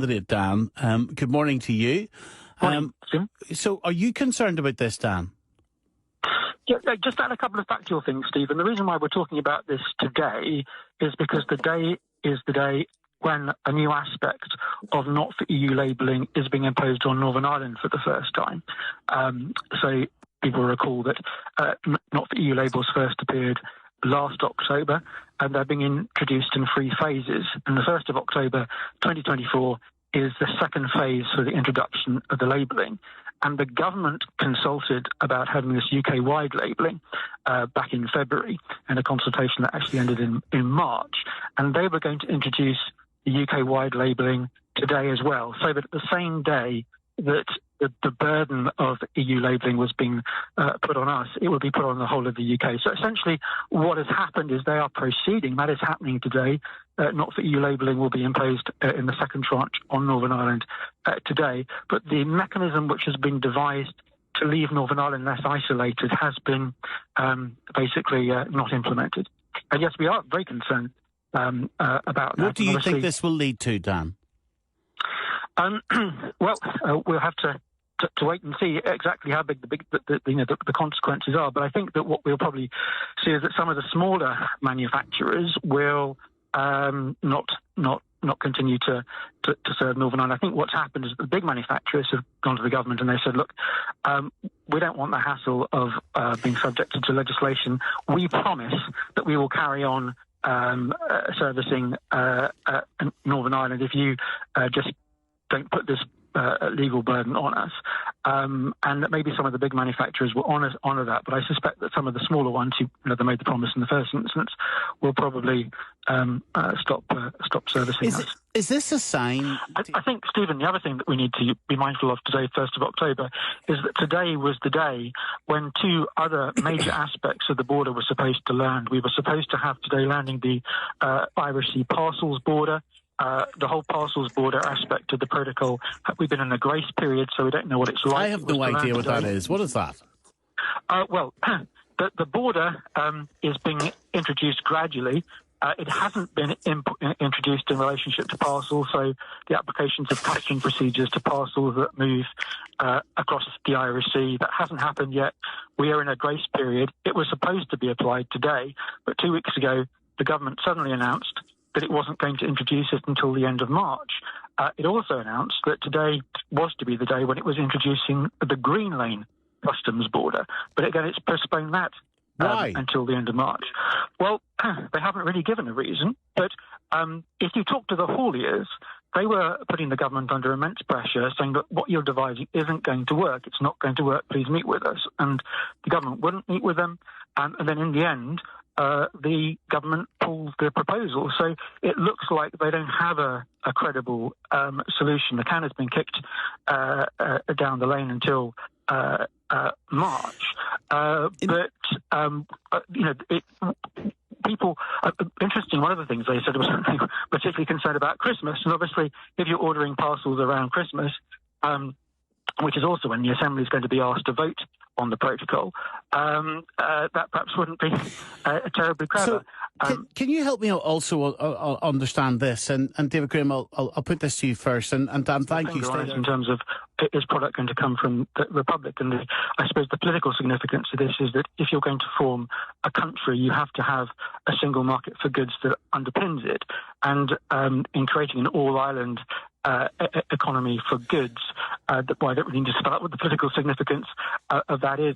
Dan. Good morning to you. Morning, Jim. So are you concerned about this, Dan? Yeah, just add a couple of factual things, Stephen. The reason why we're talking about this today is because the day is the day when a new aspect of not for EU labelling is being imposed on Northern Ireland for the first time. So people recall that not for EU labels first appeared last October, and they're being introduced in 3 phases. And the 1st of October 2024 is the second phase for the introduction of the labelling. And the government consulted about having this UK-wide labelling back in February, in a consultation that actually ended in March. And they were going to introduce the UK-wide labelling today as well, so that at the same day that the burden of EU labelling was being put on us, it would be put on the whole of the UK. So essentially what has happened is they are proceeding. That is happening today. Not for EU labelling will be imposed in the second tranche on Northern Ireland today. But the mechanism which has been devised to leave Northern Ireland less isolated has been basically not implemented. And yes, we are very concerned about that. What do you think this will lead to, Dan? We'll have to wait and see exactly how big the consequences are. But I think that what we'll probably see is that some of the smaller manufacturers will not continue to serve Northern Ireland. I think what's happened is that the big manufacturers have gone to the government and they said, look, we don't want the hassle of being subjected to legislation. We promise that we will carry on servicing Northern Ireland if you just don't put this legal burden on us. And that maybe some of the big manufacturers will honour that, but I suspect that some of the smaller ones who they made the promise in the first instance will probably stop servicing us. Is this a sign? I think, Stephen, the other thing that we need to be mindful of today, 1st of October, is that today was the day when 2 other major aspects of the border were supposed to land. We were supposed to have today landing the Irish Sea parcels border. The whole parcels border aspect of the protocol, we've been in a grace period, so we don't know what it's like. I have no idea what that is. What is that? The border is being introduced gradually. It hasn't been introduced in relationship to parcels, so the applications of customs procedures to parcels that move across the Irish Sea, that hasn't happened yet. We are in a grace period. It was supposed to be applied today, but 2 weeks ago, the government suddenly announced that it wasn't going to introduce it until the end of March. It also announced that today was to be the day when it was introducing the Green Lane customs border. But again, it's postponed that until the end of March. Well, they haven't really given a reason, but if you talk to the hauliers, they were putting the government under immense pressure, saying that what you're devising isn't going to work. It's not going to work. Please meet with us. And the government wouldn't meet with them. And then in the end, the government pulled the proposal. So it looks like they don't have a credible solution. The can has been kicked down the lane until March. People, interesting, one of the things they said was they were particularly concerned about Christmas. And obviously, if you're ordering parcels around Christmas, which is also when the Assembly is going to be asked to vote on the protocol, that perhaps wouldn't be terribly clever. So can you help me also understand this? And David Graham, I'll put this to you first. And Dan, thank you. In terms of, is product going to come from the Republic? And I suppose the political significance of this is that if you're going to form a country, you have to have a single market for goods that underpins it. And in creating an all-island economy for goods, I don't really need to spell out what the political significance of that is.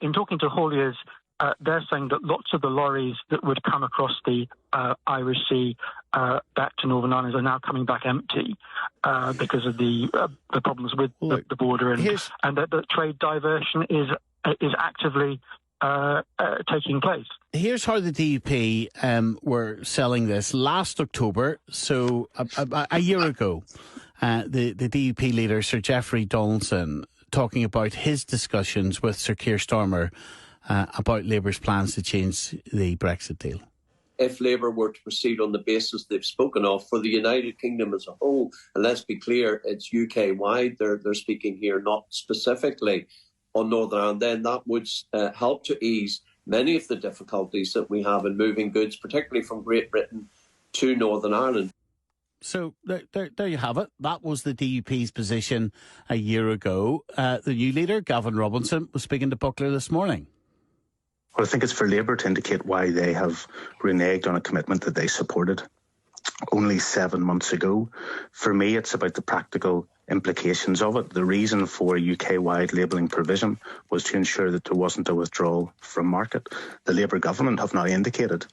In talking to hauliers, they're saying that lots of the lorries that would come across the Irish Sea back to Northern Ireland are now coming back empty because of the problems with the border, and that the trade diversion is actively taking place. Here's how the DUP were selling this last October, so a year ago. The DUP leader, Sir Geoffrey Donaldson, talking about his discussions with Sir Keir Starmer about Labour's plans to change the Brexit deal. If Labour were to proceed on the basis they've spoken of for the United Kingdom as a whole, and let's be clear, it's UK-wide, they're speaking here, not specifically on Northern Ireland, then that would help to ease many of the difficulties that we have in moving goods, particularly from Great Britain to Northern Ireland. So there you have it. That was the DUP's position a year ago. The new leader, Gavin Robinson, was speaking to Buckler this morning. Well, I think it's for Labour to indicate why they have reneged on a commitment that they supported only 7 months ago. For me, it's about the practical implications of it. The reason for UK-wide labelling provision was to ensure that there wasn't a withdrawal from market. The Labour government have now indicated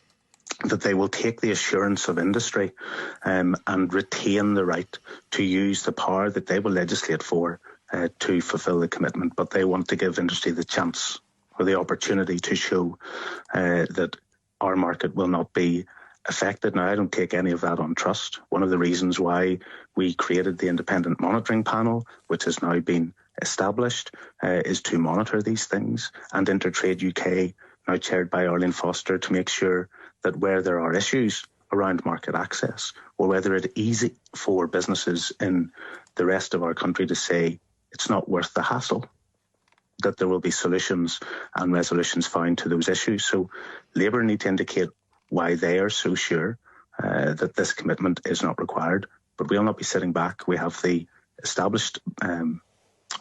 that they will take the assurance of industry and retain the right to use the power that they will legislate for to fulfil the commitment. But they want to give industry the chance or the opportunity to show that our market will not be affected. Now, I don't take any of that on trust. One of the reasons why we created the independent monitoring panel, which has now been established, is to monitor these things, and Intertrade UK, now chaired by Arlene Foster, to make sure that where there are issues around market access, or whether it's easy for businesses in the rest of our country to say it's not worth the hassle, that there will be solutions and resolutions found to those issues. So Labour need to indicate why they are so sure that this commitment is not required. But we'll not be sitting back. We have the established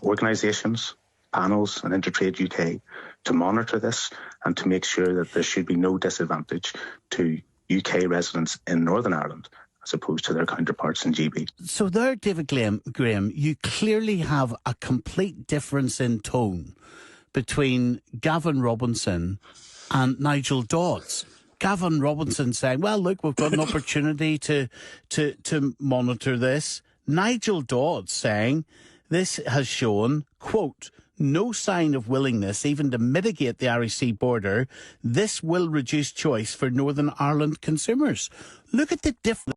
organisations, panels and Intertrade UK to monitor this and to make sure that there should be no disadvantage to UK residents in Northern Ireland as opposed to their counterparts in GB. So there, David Graham, you clearly have a complete difference in tone between Gavin Robinson and Nigel Dodds. Gavin Robinson saying, well, look, we've got an opportunity to monitor this. Nigel Dodds saying this has shown, quote, no sign of willingness even to mitigate the Irish Sea border. This will reduce choice for Northern Ireland consumers. Look at the difference.